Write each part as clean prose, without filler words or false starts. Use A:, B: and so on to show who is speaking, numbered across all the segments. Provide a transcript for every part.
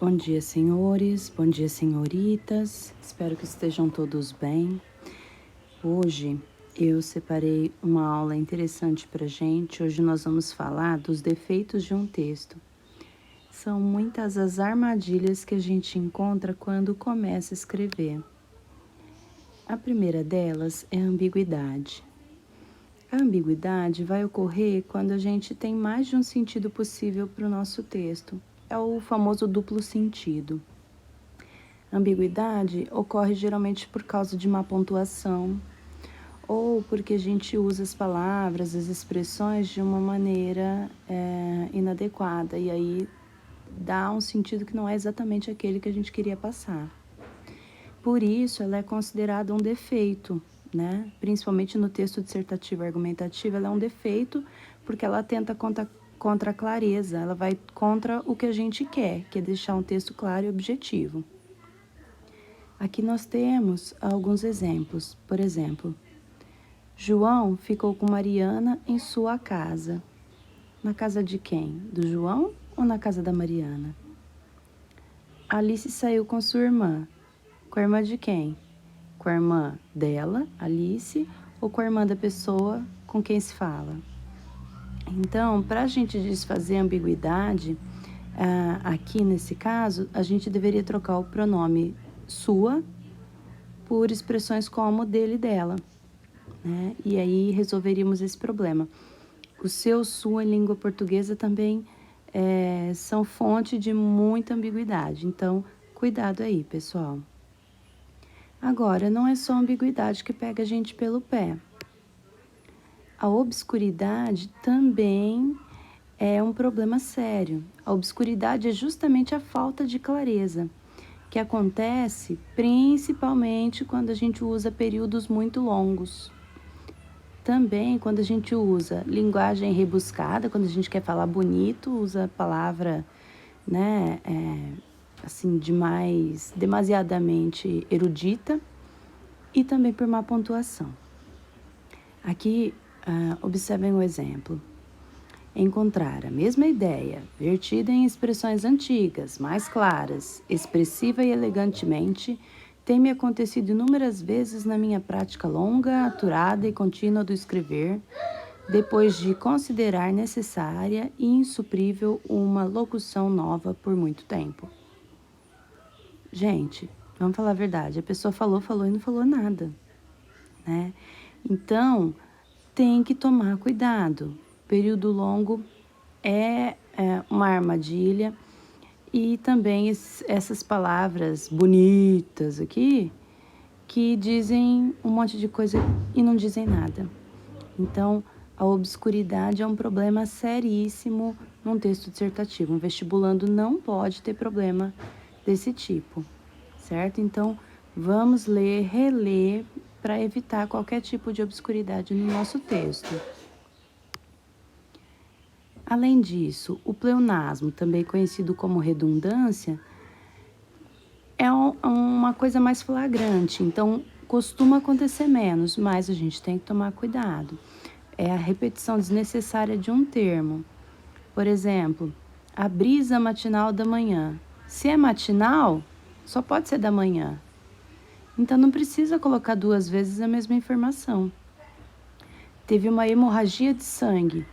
A: Bom dia, senhores, bom dia, senhoritas, espero que estejam todos bem. Hoje eu separei uma aula interessante para gente. Hoje nós vamos falar dos defeitos de um texto. São muitas as armadilhas que a gente encontra quando começa a escrever. A primeira delas é a ambiguidade. A ambiguidade vai ocorrer quando a gente tem mais de um sentido possível para o nosso texto. É o famoso duplo sentido. A ambiguidade ocorre geralmente por causa de má pontuação ou porque a gente usa as palavras, as expressões de uma maneira inadequada e aí dá um sentido que não é exatamente aquele que a gente queria passar. Por isso, ela é considerada um defeito, né? Principalmente no texto dissertativo argumentativo, ela é um defeito porque ela tenta contra a clareza, ela vai contra o que a gente quer, que é deixar um texto claro e objetivo. Aqui nós temos alguns exemplos. Por exemplo, João ficou com Mariana em sua casa. Na casa de quem? Do João ou na casa da Mariana? Alice saiu com sua irmã. Com a irmã de quem? Com a irmã dela, Alice, ou com a irmã da pessoa com quem se fala? Então, para a gente desfazer a ambiguidade, aqui nesse caso, a gente deveria trocar o pronome sua por expressões como dele e dela, né? E aí resolveríamos esse problema. O seu, sua em língua portuguesa também são fonte de muita ambiguidade, então cuidado aí, pessoal. Agora, não é só a ambiguidade que pega a gente pelo pé. A obscuridade também é um problema sério. A obscuridade é justamente a falta de clareza, que acontece principalmente quando a gente usa períodos muito longos. Também quando a gente usa linguagem rebuscada, quando a gente quer falar bonito, usa a palavra, né, assim, demasiadamente erudita, e também por má pontuação. Aqui, observem o exemplo. Encontrar a mesma ideia, vertida em expressões antigas, mais claras, expressiva e elegantemente, tem me acontecido inúmeras vezes na minha prática longa, aturada e contínua do escrever, depois de considerar necessária e insuprível uma locução nova por muito tempo. Gente, vamos falar a verdade, a pessoa falou e não falou nada, né? Então, tem que tomar cuidado. Período longo é uma armadilha e também essas palavras bonitas aqui que dizem um monte de coisa e não dizem nada. Então, a obscuridade é um problema seríssimo num texto dissertativo. Um vestibulando não pode ter problema desse tipo, certo? Então, vamos ler, reler para evitar qualquer tipo de obscuridade no nosso texto. Além disso, o pleonasmo, também conhecido como redundância, é uma coisa mais flagrante, então costuma acontecer menos, mas a gente tem que tomar cuidado. É a repetição desnecessária de um termo. Por exemplo, a brisa matinal da manhã. Se é matinal, só pode ser da manhã. Então não precisa colocar 2 vezes a mesma informação. Teve uma hemorragia de sangue.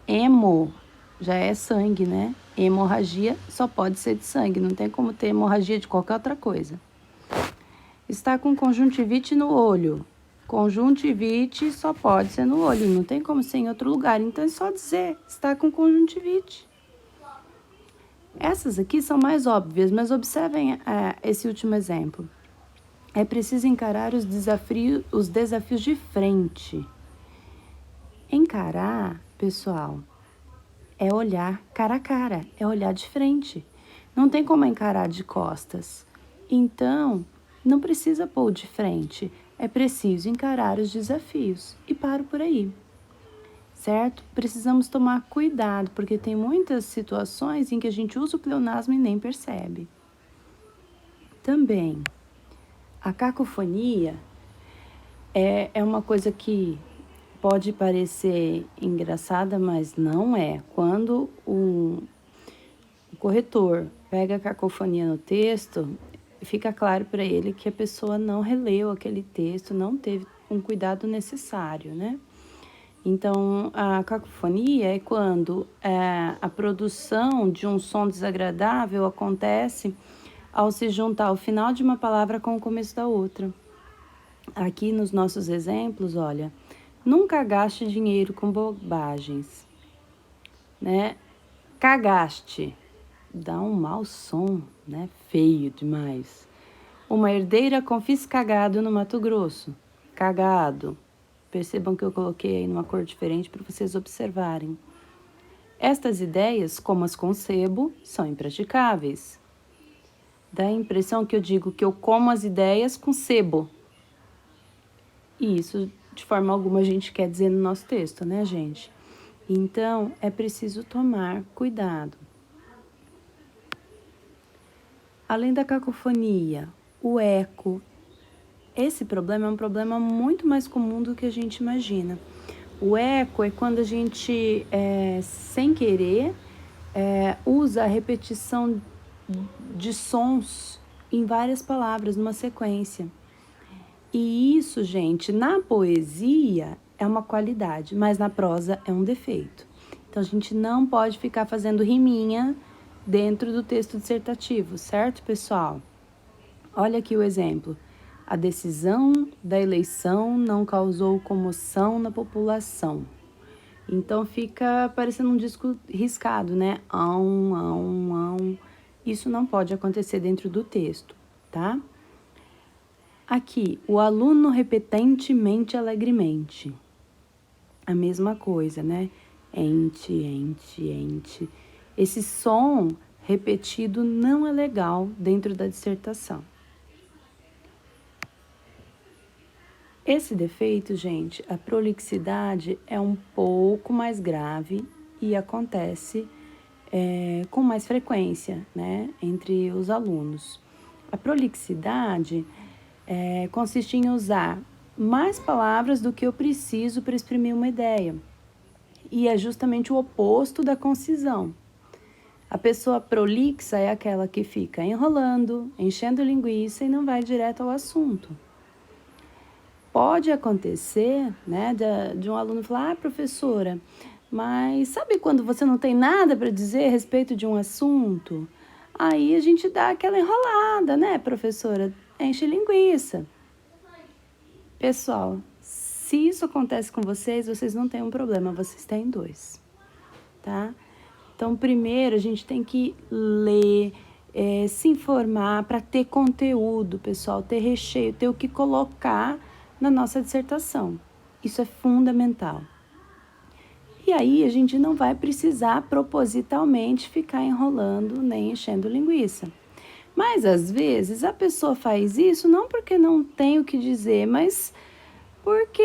A: Hemo já é sangue, né? Hemorragia só pode ser de sangue, não tem como ter hemorragia de qualquer outra coisa. Está com conjuntivite no olho. Conjuntivite só pode ser no olho, não tem como ser em outro lugar. Então é só dizer, está com conjuntivite. Essas aqui são mais óbvias, mas observem esse último exemplo. É preciso encarar os desafios de frente. Encarar, pessoal, é olhar cara a cara, é olhar de frente. Não tem como encarar de costas. Então, não precisa pôr de frente. É preciso encarar os desafios. E paro por aí. Certo? Precisamos tomar cuidado, porque tem muitas situações em que a gente usa o pleonasmo e nem percebe. Também, a cacofonia é uma coisa que pode parecer engraçada, mas não é. Quando o corretor pega a cacofonia no texto, fica claro para ele que a pessoa não releu aquele texto, não teve um cuidado necessário, né? Então, a cacofonia é quando a produção de um som desagradável acontece ao se juntar o final de uma palavra com o começo da outra. Aqui nos nossos exemplos, olha, nunca gaste dinheiro com bobagens, né? Cagaste, dá um mau som, né? Feio demais. Uma herdeira com fiz cagado no Mato Grosso. Cagado. Percebam que eu coloquei aí numa cor diferente para vocês observarem. Estas ideias, como as concebo, são impraticáveis. Dá a impressão que eu digo que eu como as ideias com sebo. E isso, de forma alguma, a gente quer dizer no nosso texto, né, gente? Então, é preciso tomar cuidado. Além da cacofonia, o eco. Esse problema é um problema muito mais comum do que a gente imagina. O eco é quando a gente, sem querer, usa a repetição de sons em várias palavras, numa sequência. E isso, gente, na poesia é uma qualidade, mas na prosa é um defeito. Então, a gente não pode ficar fazendo riminha dentro do texto dissertativo, certo, pessoal? Olha aqui o exemplo. A decisão da eleição não causou comoção na população. Então, fica parecendo um disco riscado, né? Isso não pode acontecer dentro do texto, tá? Aqui, o aluno repetentemente, alegremente. A mesma coisa, né? Ente. Esse som repetido não é legal dentro da dissertação. Esse defeito, gente, a prolixidade é um pouco mais grave e acontece com mais frequência, né, entre os alunos. A prolixidade consiste em usar mais palavras do que eu preciso para exprimir uma ideia. E é justamente o oposto da concisão. A pessoa prolixa é aquela que fica enrolando, enchendo linguiça e não vai direto ao assunto. Pode acontecer, né, de um aluno falar, professora, mas sabe quando você não tem nada para dizer a respeito de um assunto? Aí a gente dá aquela enrolada, né, professora? Enche linguiça. Pessoal, se isso acontece com vocês, vocês não têm um problema, vocês têm dois, tá? Então, primeiro, a gente tem que ler, se informar para ter conteúdo, pessoal, ter recheio, ter o que colocar na nossa dissertação. Isso é fundamental. E aí, a gente não vai precisar propositalmente ficar enrolando nem enchendo linguiça. Mas, às vezes, a pessoa faz isso não porque não tem o que dizer, mas porque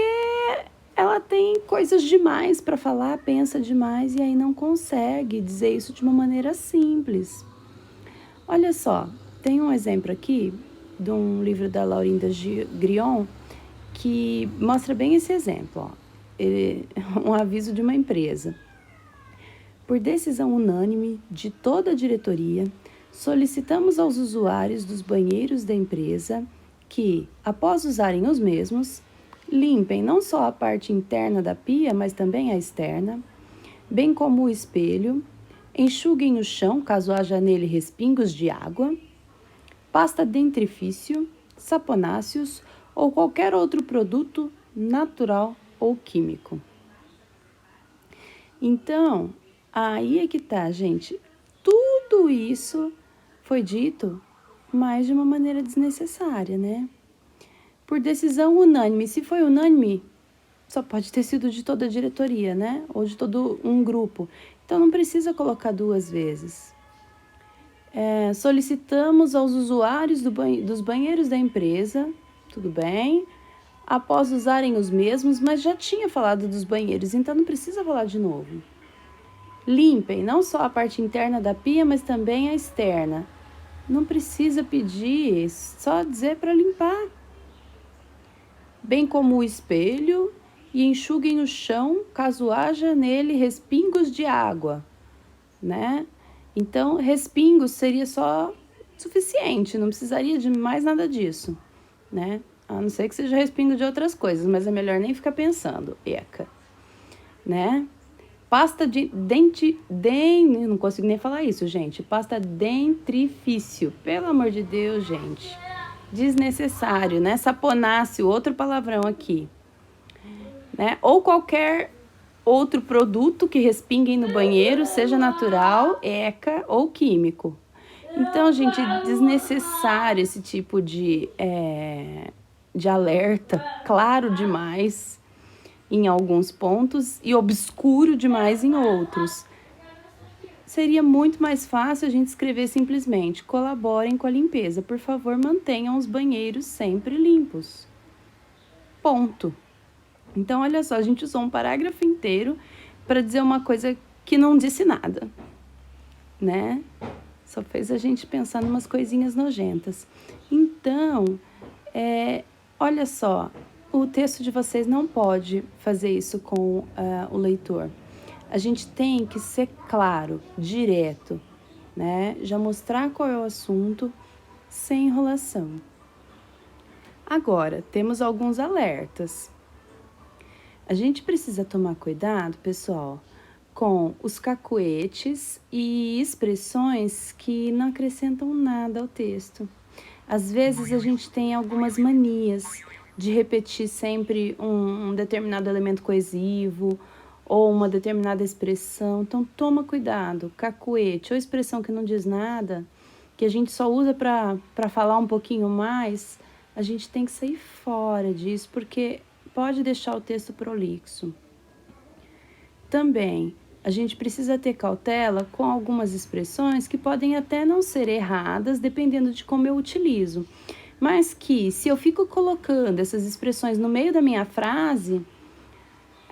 A: ela tem coisas demais para falar, pensa demais e aí não consegue dizer isso de uma maneira simples. Olha só, tem um exemplo aqui de um livro da Laurinda Grion que mostra bem esse exemplo. Ó. Um aviso de uma empresa. Por decisão unânime de toda a diretoria, solicitamos aos usuários dos banheiros da empresa que, após usarem os mesmos, limpem não só a parte interna da pia, mas também a externa, bem como o espelho, enxuguem o chão, caso haja nele respingos de água, pasta dentifrício, saponáceos ou qualquer outro produto natural ou químico. Então, aí é que tá, gente. Tudo isso foi dito, mas de uma maneira desnecessária, né? Por decisão unânime. Se foi unânime, só pode ter sido de toda a diretoria, né? Ou de todo um grupo. Então, não precisa colocar duas vezes. Solicitamos aos usuários dos banheiros da empresa, tudo bem, após usarem os mesmos, mas já tinha falado dos banheiros, então não precisa falar de novo. Limpem não só a parte interna da pia, mas também a externa. Não precisa pedir, só dizer para limpar. Bem como o espelho, e enxuguem o chão, caso haja nele respingos de água, né? Então, respingo seria só suficiente, não precisaria de mais nada disso, né? A não ser que seja respingo de outras coisas, mas é melhor nem ficar pensando, eca, né? Pasta de não consigo nem falar isso, gente. Pasta dentrifício, pelo amor de Deus, gente. Desnecessário, né? Saponáceo, outro palavrão aqui, né? Ou qualquer outro produto que respinguem no banheiro, seja natural, eca ou químico. Então, gente, desnecessário esse tipo de alerta, claro demais em alguns pontos e obscuro demais em outros. Seria muito mais fácil a gente escrever simplesmente: colaborem com a limpeza, por favor, mantenham os banheiros sempre limpos. Ponto. Então, olha só, a gente usou um parágrafo inteiro para dizer uma coisa que não disse nada, né? Só fez a gente pensar em umas coisinhas nojentas. Então, olha só, o texto de vocês não pode fazer isso com o leitor. A gente tem que ser claro, direto, né? Já mostrar qual é o assunto, sem enrolação. Agora, temos alguns alertas. A gente precisa tomar cuidado, pessoal, com os cacuetes e expressões que não acrescentam nada ao texto. Às vezes a gente tem algumas manias de repetir sempre um determinado elemento coesivo ou uma determinada expressão. Então, toma cuidado. Cacuete ou expressão que não diz nada, que a gente só usa para falar um pouquinho mais, a gente tem que sair fora disso, porque pode deixar o texto prolixo. Também, a gente precisa ter cautela com algumas expressões que podem até não ser erradas, dependendo de como eu utilizo. Mas que, se eu fico colocando essas expressões no meio da minha frase,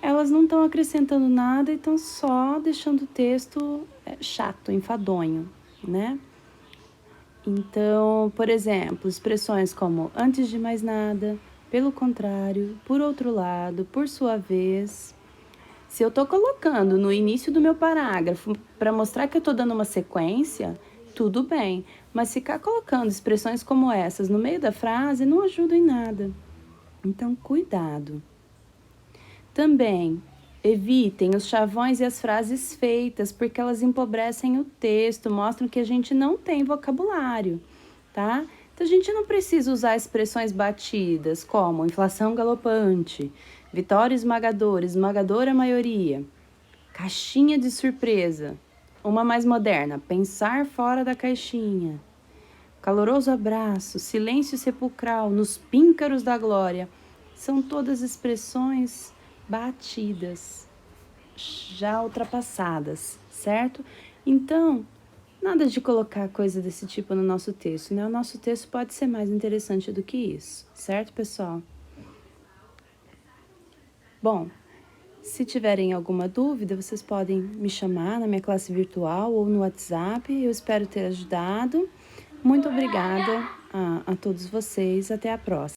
A: elas não estão acrescentando nada e estão só deixando o texto chato, enfadonho, né? Então, por exemplo, expressões como antes de mais nada, pelo contrário, por outro lado, por sua vez. Se eu estou colocando no início do meu parágrafo para mostrar que eu estou dando uma sequência, tudo bem. Mas ficar colocando expressões como essas no meio da frase não ajuda em nada. Então, cuidado. Também, evitem os chavões e as frases feitas, porque elas empobrecem o texto, mostram que a gente não tem vocabulário, tá? Então, a gente não precisa usar expressões batidas, como inflação galopante, vitória esmagadora, esmagadora maioria, caixinha de surpresa, uma mais moderna, pensar fora da caixinha, caloroso abraço, silêncio sepulcral, nos píncaros da glória. São todas expressões batidas, já ultrapassadas, certo? Então, nada de colocar coisa desse tipo no nosso texto, né? O nosso texto pode ser mais interessante do que isso, certo, pessoal? Bom, se tiverem alguma dúvida, vocês podem me chamar na minha classe virtual ou no WhatsApp. Eu espero ter ajudado. Muito obrigada a todos vocês. Até a próxima.